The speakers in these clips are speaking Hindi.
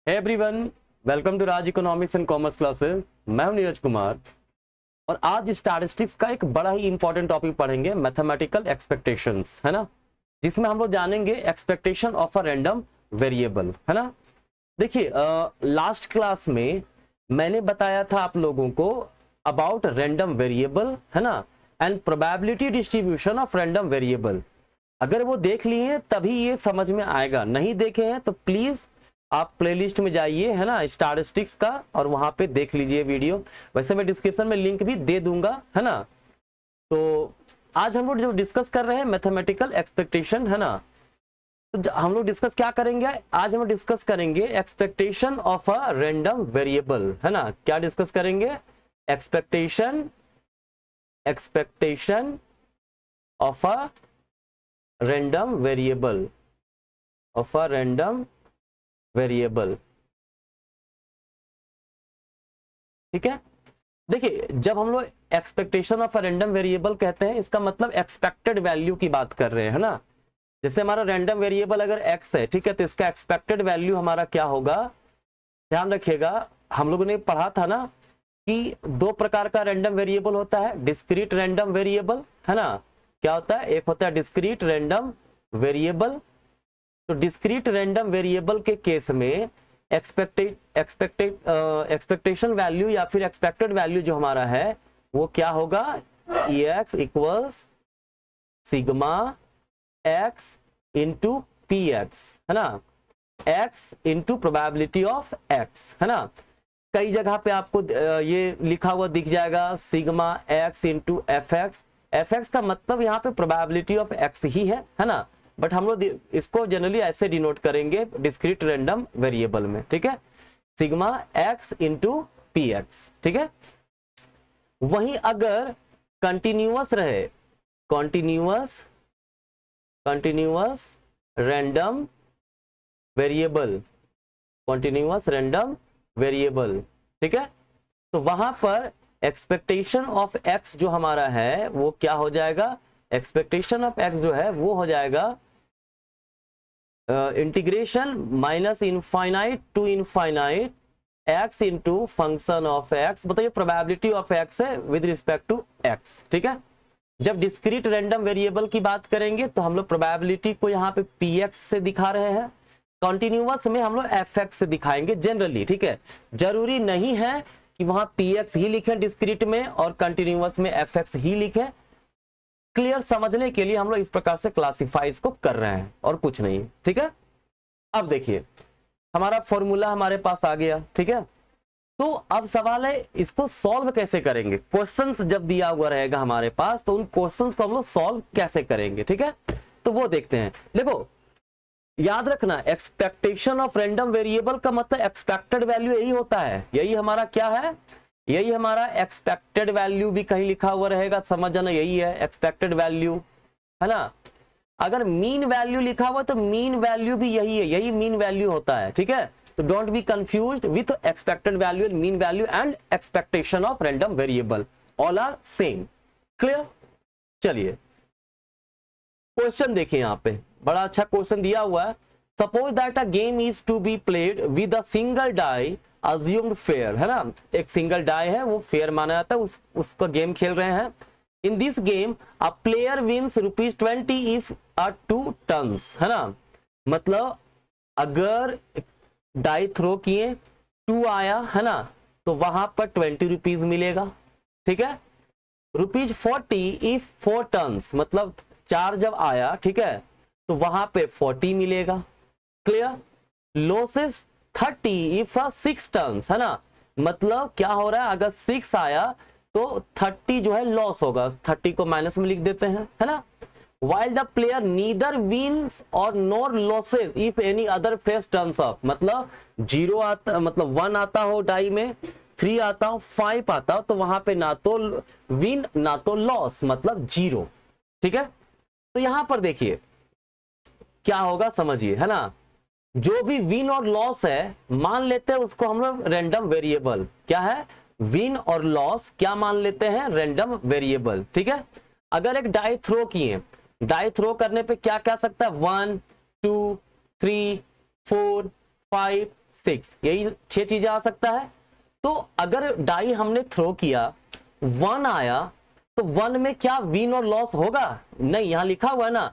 Everyone, welcome to Raj economics and commerce classes. मैं हूं नीरज कुमार और आज स्टैटिस्टिक्स का एक बड़ा ही इंपॉर्टेंट टॉपिक पढ़ेंगे, मैथमेटिकल एक्सपेक्टेशंस, है ना, जिसमें हम लोग जानेंगे expectation of a random variable, है ना। देखिए, लास्ट क्लास में मैंने बताया था आप लोगों को अबाउट रैंडम वेरिएबल, है ना, and probability distribution of random variable. अगर वो देख लिए हैं तभी ये समझ में आएगा, नहीं देखे हैं तो प्लीज आप प्लेलिस्ट में जाइए, है ना, स्टैटिस्टिक्स का, और वहां पे देख लीजिए वीडियो। वैसे मैं डिस्क्रिप्शन में लिंक भी दे दूंगा, है ना। तो आज हम लोग जो डिस्कस कर रहे हैं मैथमेटिकल एक्सपेक्टेशन, है ना, तो हम लोग डिस्कस क्या करेंगे आज? हम डिस्कस करेंगे expectation of a random variable, है ना। क्या डिस्कस करेंगे? Expectation of a random variable, of a random variable. ठीक है, देखिए, जब हम लोग expectation of a random variable कहते हैं, इसका मतलब एक्सपेक्टेड वैल्यू की बात कर रहे हैं, है ना। जैसे हमारा रैंडम वेरिएबल अगर x है, ठीक है, तो इसका एक्सपेक्टेड वैल्यू हमारा क्या होगा? ध्यान रखिएगा, हम लोगों ने पढ़ा था ना कि दो प्रकार का रैंडम वेरिएबल होता है, डिस्क्रीट रैंडम वेरिएबल, है ना। क्या होता है? एक होता है डिस्क्रीट रैंडम वेरिएबल। तो डिस्क्रीट रैंडम वेरिएबल के केस में एक्सपेक्टेशन वैल्यू या फिर एक्सपेक्टेड वैल्यू जो हमारा है वो क्या होगा? Ex equals sigma x into P x, है ना, x into probability of x, है ना। कई जगह पे आपको ये लिखा हुआ दिख जाएगा, sigma x into f x का मतलब यहाँ पे प्रोबेबिलिटी ऑफ x ही है ना। बट हम लोग इसको जनरली ऐसे डिनोट करेंगे डिस्क्रीट रैंडम वेरिएबल में, ठीक है, sigma x into P x, ठीक है। वहीं अगर कंटिन्यूअस रहे, continuous random variable, continuous random variable, ठीक है, तो वहां पर एक्सपेक्टेशन ऑफ x जो हमारा है वो क्या हो जाएगा? एक्सपेक्टेशन ऑफ x जो है वो हो जाएगा integration minus infinite to infinite x into function of x। बताइए, प्रोबेबिलिटी ऑफ x है विद रिस्पेक्ट टू x, ठीक है। जब डिस्क्रीट रैंडम वेरिएबल की बात करेंगे तो हम लोग प्रोबेबिलिटी को यहाँ पे px से दिखा रहे हैं, कॉन्टिन्यूअस में हम लोग fx से दिखाएंगे जनरली, ठीक है। जरूरी नहीं है कि वहां px ही लिखे डिस्क्रीट में और कंटिन्यूअस में fx ही लिखे। क्लियर समझने के लिए हम लोग इस प्रकार से क्लासिफाइज को कर रहे हैं और कुछ नहीं, ठीक है। अब देखिए, हमारा फॉर्मूला हमारे पास आ गया, ठीक है। तो अब सवाल है इसको सॉल्व कैसे करेंगे? क्वेश्चंस जब दिया हुआ रहेगा हमारे पास तो उन क्वेश्चंस को हम लोग सॉल्व कैसे करेंगे, ठीक है, तो वो देखते हैं। देखो, याद रखना, एक्सपेक्टेशन ऑफ रैंडम वेरिएबल का मतलब एक्सपेक्टेड वैल्यू यही होता है, यही हमारा क्या है? यही हमारा एक्सपेक्टेड वैल्यू भी कहीं लिखा हुआ रहेगा, समझ जाना, यही है एक्सपेक्टेड वैल्यू, है ना। अगर मीन वैल्यू लिखा हुआ तो मीन वैल्यू भी यही है, यही मीन वैल्यू होता है, ठीक है। तो don't be confused with expected value, mean value and expectation of random variable, all are same. Clear? चलिए क्वेश्चन देखिए, यहाँ पे बड़ा अच्छा क्वेश्चन दिया हुआ है। Suppose that a game is to be played with a single die assumed fair, है ना, एक सिंगल डाई है वो फेयर माना जाता है, उसका गेम खेल रहे हैं। In this game a player wins ₹20 if a 2 turns, है ना, मतलब अगर डाई थ्रो किए 2 आया, है ना, तो वहां पर ₹20 मिलेगा, ठीक है। ₹40 इफ 4 टर्न्स, मतलब 4 जब आया, ठीक है, तो वहां पे 40 मिलेगा। क्लियर? लॉसेस 30 इफ 6 टर्न्स, है ना, मतलब क्या हो रहा है, अगर 6 आया तो 30 जो है लॉस होगा, 30 को माइनस में लिख देते हैं, है ना। while the player neither wins or nor losses if any other face turns up, मतलब 0 आता, मतलब 1 आता हो डाई में, 3 आता हो, 5 आता हो, तो वहां पे ना तो विन ना तो लॉस, मतलब 0, ठीक है। तो यहां पर देखिए क्या होगा, समझिए, है ना। जो भी विन और लॉस है मान लेते हैं उसको हम लोग रैंडम वेरिएबल, क्या है, विन और लॉस क्या मान लेते हैं? रैंडम वेरिएबल, ठीक है। अगर एक डाई थ्रो किए, डाई थ्रो करने पे क्या कह सकता है? 1 2 3 4 5 6, यही 6 चीजें आ सकता है। तो अगर डाई हमने थ्रो किया 1 आया तो 1 में क्या विन और लॉस होगा? नहीं, यहां लिखा हुआ है ना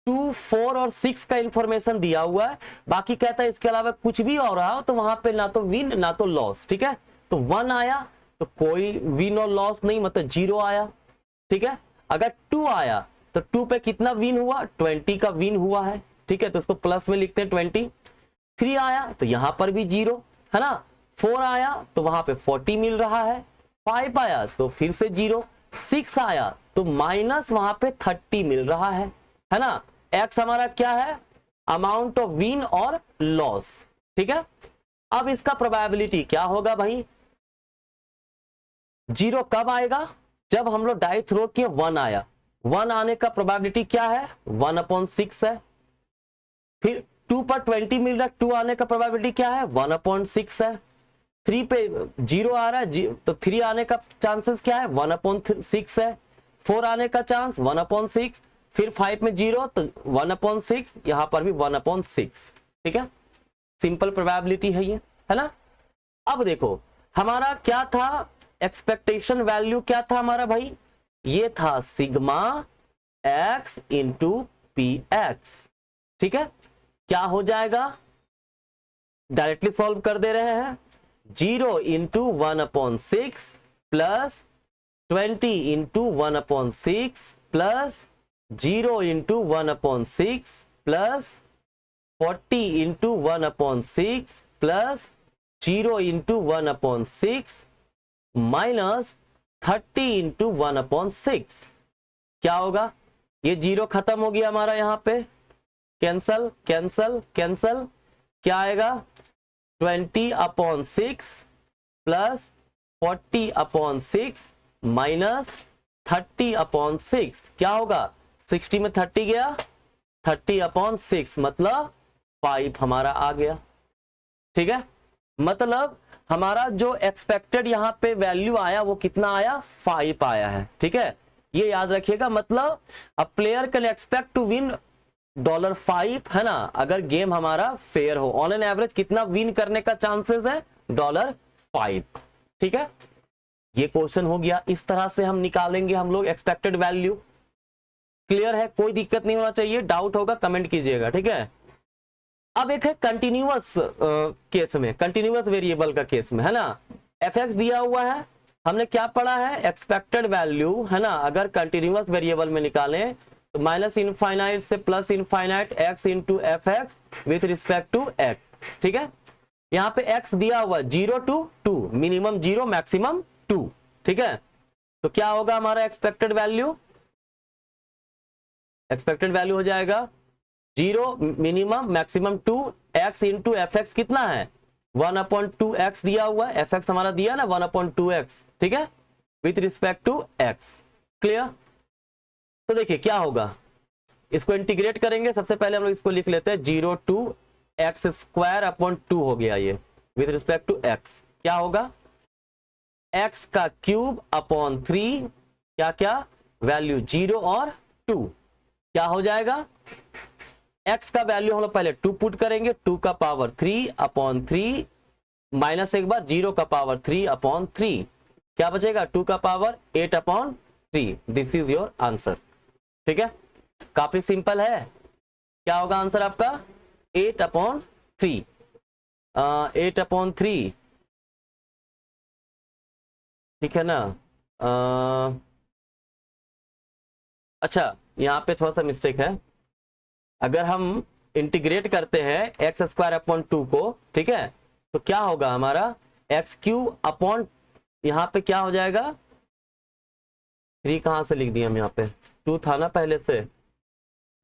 2, 4 और 6 का इंफॉर्मेशन दिया हुआ है, बाकी कहता है इसके अलावा कुछ भी हो रहा हो तो वहां पे ना तो विन ना तो लॉस। ठीक है, तो 1 आया तो कोई विन और लॉस नहीं, मतलब 0 आया। ठीक है, अगर 2 आया तो 2 पे कितना विन हुआ? 20 का विन हुआ है। ठीक है, तो इसको प्लस में लिखते हैं 20। 3 आया तो यहां पर भी 0 है ना। 4 आया तो वहां पे 40 मिल रहा है। 5 आया तो फिर से 0। 6 आया तो माइनस वहां पे 30 मिल रहा है ना। एक्स हमारा क्या है? अमाउंट ऑफ विन और लॉस। ठीक है, अब इसका प्रोबेबिलिटी क्या होगा भाई? 0 कब आएगा? जब हम लोग डाई थ्रो किए 1 आया। 1 आने का प्रोबेबिलिटी क्या है? 1/6 है। फिर 2 पर 20 मिल रहा है, 2 आने का प्रोबेबिलिटी क्या है? 1/6 है। 3 पे 0 आ रहा है तो 3 आने का चांसेस क्या है? 1/6 है। 4 आने का चांस 1/6, फिर 5 में 0 तो 1/6, यहां पर भी 1/6। ठीक है, सिंपल प्रोबेबिलिटी है ये, है ना। अब देखो हमारा क्या था एक्सपेक्टेशन वैल्यू, क्या था हमारा भाई? ये था sigma x into P x. ठीक है, क्या हो जाएगा? डायरेक्टली सॉल्व कर दे रहे हैं। 0 into 1/6 plus 20 into 1/6 plus 0 into 1/6 plus 40 into 1/6 plus 0 into 1/6 minus 30 into 1/6। क्या होगा? ये 0 खत्म हो गया हमारा, यहां पे कैंसल कैंसल कैंसल। क्या आएगा? 20/6 प्लस 40/6 माइनस 30/6। क्या होगा? 60 में 30 गया, 30/6 मतलब 5 हमारा आ गया। ठीक है, मतलब हमारा जो एक्सपेक्टेड यहां पे वैल्यू आया वो कितना आया? 5 आया है। ठीक है, ये याद रखिएगा। मतलब a player can expect to win $5, है ना, अगर गेम हमारा फेयर हो। ऑन एन एवरेज कितना विन करने का चांसेस है? $5। ठीक है, ये क्वेश्चन हो गया। इस तरह से हम निकालेंगे हम लोग एक्सपेक्टेड वैल्यू। क्लियर है? कोई दिक्कत नहीं होना चाहिए, डाउट होगा कमेंट कीजिएगा। ठीक है, अब एक है कंटिन्यूअस केस में, कंटिन्यूअस वेरिएबल का केस में, है ना। एफ एक्स दिया हुआ है, हमने क्या पढ़ा है? एक्सपेक्टेड वैल्यू, है ना, अगर कंटिन्यूअस वेरिएबल में निकालें तो माइनस इनफाइनाइट से plus infinite x into f x with respect to x. ठीक है, यहाँ पे एक्स दिया हुआ 0 to 2, मिनिमम 0 मैक्सिमम 2। ठीक है, तो क्या होगा हमारा एक्सपेक्टेड वैल्यू? एक्सपेक्टेड वैल्यू हो जाएगा 0 minimum maximum 2, x into f x कितना है? 1/2x दिया हुआ है, एफ एक्स हमारा दिया ना 1/2x। ठीक है, with respect to x. Clear? तो देखिए क्या होगा, इसको इंटीग्रेट करेंगे। सबसे पहले हम लोग इसको लिख लेते हैं 0 to x² हो गया ये विथ रिस्पेक्ट टू एक्स। क्या होगा? x का क्यूब अपॉन 3, क्या क्या वैल्यू 0 और 2, क्या हो जाएगा? x का वैल्यू हम लोग पहले 2 पुट करेंगे, 2 का पावर 3/3 माइनस एक बार 0 का पावर 3/3, क्या बचेगा? 2 का power 8/3। This is your answer. ठीक है, काफी सिंपल है। क्या होगा आंसर आपका? 8/3। 8/3। ठीक है ना। अच्छा, यहाँ पे थोड़ा सा मिस्टेक है। अगर हम इंटीग्रेट करते हैं x²/2 को, ठीक है, तो क्या होगा हमारा? x³ यहाँ पे क्या हो जाएगा? 3 कहां से लिख दिया हम? यहाँ पे 2 था ना पहले से।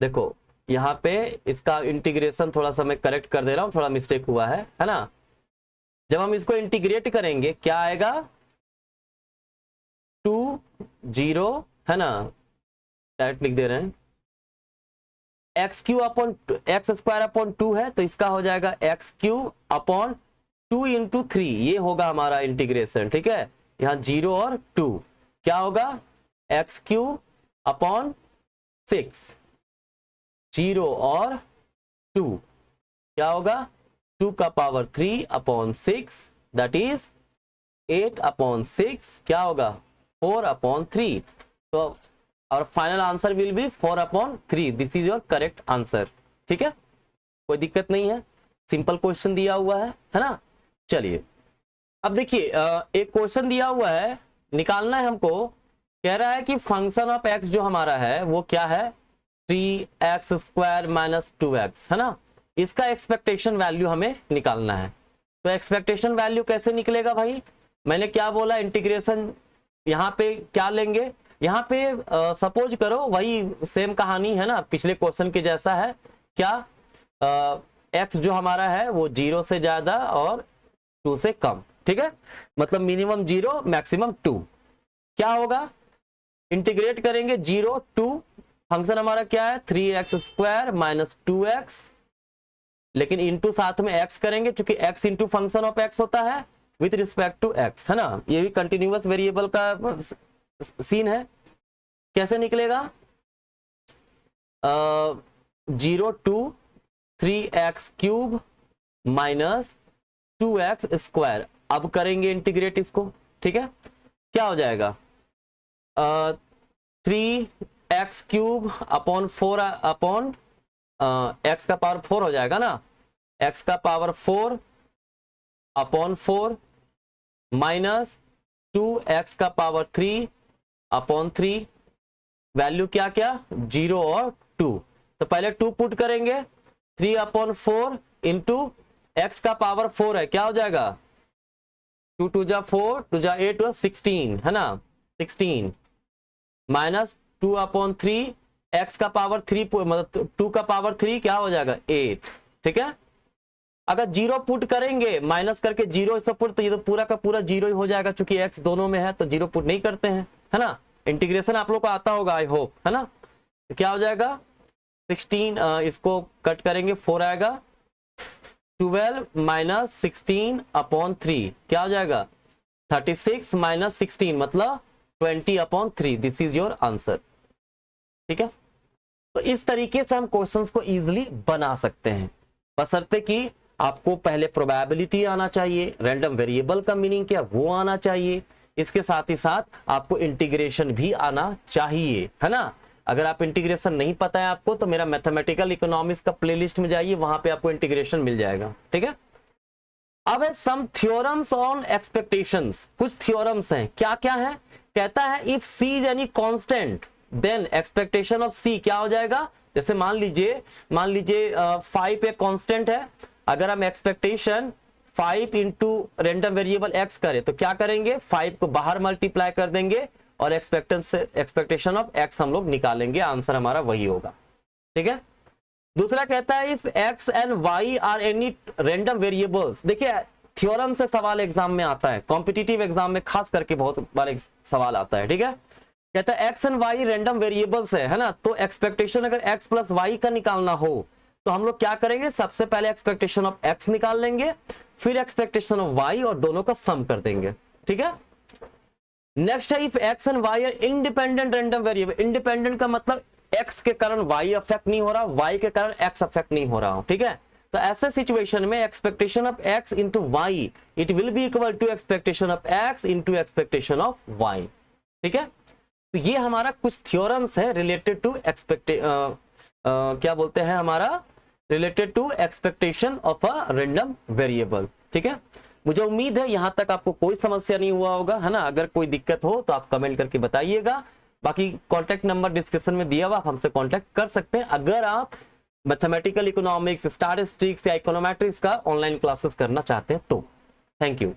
देखो यहाँ पे इसका इंटीग्रेशन थोड़ा सा मैं करेक्ट कर दे रहा हूं, थोड़ा मिस्टेक हुआ है ना। जब हम इसको इंटीग्रेट करेंगे क्या आएगा? 2 0, है ना, डायरेक्ट लिख दे रहे हैं। x² है तो इसका हो जाएगा x³/2 इंटू 3, ये होगा हमारा इंटीग्रेशन। ठीक है, यहाँ 0 और 2, क्या होगा? x³ 0 और 2, क्या होगा? 2 का power 3 upon 6 that is 8 upon 6 क्या होगा 4 अपॉन 3। तो और final answer will be 4 upon 3। This is your correct answer. ठीक है, कोई दिक्कत नहीं है, सिंपल क्वेश्चन दिया हुआ है ना। चलिए अब देखिए एक क्वेश्चन दिया हुआ है, निकालना है हमको। कह रहा है कि फंक्शन ऑफ एक्स जो हमारा है वो क्या है 3x स्क्वायर माइनस 2x है ना। इसका एक्सपेक्टेशन वैल्यू हमें निकालना है। तो एक्सपेक्टेशन वैल्यू कैसे निकलेगा भाई, मैंने क्या बोला इंटीग्रेशन यहाँ पे क्या लेंगे, यहाँ पे सपोज करो वही सेम कहानी है ना पिछले क्वेश्चन के जैसा है। क्या एक्स जो हमारा है वो 0 से ज्यादा और 2 से कम। ठीक है, मतलब मिनिमम 0 मैक्सिमम 2। क्या होगा, इंटीग्रेट करेंगे 0 2, फंक्शन हमारा क्या है 3x स्क्वायर माइनस 2x, लेकिन इंटू साथ में x करेंगे क्योंकि x into function of x होता है विथ रिस्पेक्ट टू x है ना। ये भी कंटिन्यूअस वेरिएबल का सीन है। कैसे निकलेगा 0 2 3x cube minus 2x square. अब करेंगे इंटीग्रेट इसको। ठीक है, क्या हो जाएगा 3x cube upon 4 upon x का पावर 4 हो जाएगा ना, x का पावर 4 अपॉन 4 माइनस 2x का पावर 3 अपॉन 3, वैल्यू क्या क्या 0 और 2। तो पहले 2 पुट करेंगे 3 अपॉन 4 इंटू एक्स का पावर 4 है, क्या हो जाएगा 2 2 जा 4 2 जा 8 16 है ना 16 माइनस 2 अपॉन 3 एक्स का पावर 3 मतलब 2 का पावर 3 क्या हो जाएगा 8। ठीक है, अगर 0 पुट करेंगे माइनस करके 0 इसको पुट, तो ये तो पूरा का पूरा 0 ही हो जाएगा क्योंकि x दोनों में है, तो 0 पुट नहीं करते हैं है ना। इंटीग्रेशन आप लोग को आता होगा आई होप है ना। तो क्या हो जाएगा 16 इसको कट करेंगे 4 आएगा 12 माइनस 16 अपॉन 3 क्या हो जाएगा 36 माइनस 16 मतलब 20 upon 3। This is your answer. ठीक है, तो इस तरीके से हम क्वेश्चंस को इजीली बना सकते हैं, बशर्ते कि आपको पहले प्रोबेबिलिटी आना चाहिए, रैंडम वेरिएबल का मीनिंग क्या वो आना चाहिए, इसके साथ ही साथ आपको इंटीग्रेशन भी आना चाहिए है ना। अगर आप इंटीग्रेशन नहीं पता है आपको तो मेरा मैथमेटिकल इकोनॉमिक्स का प्लेलिस्ट में जाइए, वहां पे आपको इंटीग्रेशन मिल जाएगा। ठीक है, अब है सम थ्योरम्स ऑन एक्सपेक्टेशंस। कुछ थ्योरम्स हैं, क्या क्या है, कहता है if C is any constant then expectation of C क्या हो जाएगा। जैसे मान लीजिए 5 एक कांस्टेंट है, अगर हम expectation 5 into random variable x करें तो क्या करेंगे 5 को बाहर मल्टीप्लाई कर देंगे और एक्सपेक्टेशन ऑफ x हम लोग निकालेंगे, आंसर हमारा वही होगा। ठीक है, दूसरा कहता है if x and y are any random variables. देखिए थ्योरम से सवाल एग्जाम में आता है, कॉम्पिटिटिव एग्जाम में खास करके बहुत बार सवाल आता है। ठीक है, कहता है x and y random variables है ना, तो एक्सपेक्टेशन अगर x प्लस y का निकालना हो तो हम लोग क्या करेंगे, सबसे पहले एक्सपेक्टेशन ऑफ x निकाल लेंगे, फिर एक्सपेक्टेशन ऑफ y और दोनों का सम कर देंगे। ठीक है, नेक्स्ट है if x and y are independent random variable. Independent का मतलब x के कारण y अफेक्ट नहीं हो रहा, y के कारण x अफेक्ट नहीं हो रहा। ठीक है, तो ऐसे सिचुएशन में expectation of x into y it will be equal to expectation of x into expectation of y। ठीक है, तो ये हमारा कुछ थ्योरम्स है रिलेटेड टू क्या बोलते हैं हमारा related to expectation of a random variable. ठीक है, मुझे उम्मीद है यहां तक आपको कोई समस्या नहीं हुआ होगा है ना। अगर कोई दिक्कत हो तो आप कमेंट करके बताइएगा, बाकी कॉन्टैक्ट नंबर डिस्क्रिप्शन में दिया हुआ, आप हमसे कॉन्टैक्ट कर सकते हैं अगर आप मैथमेटिकल इकोनॉमिक्स, स्टैटिस्टिक्स या इकोनोमेट्रिक्स का ऑनलाइन क्लासेस करना चाहते हैं तो। Thank you.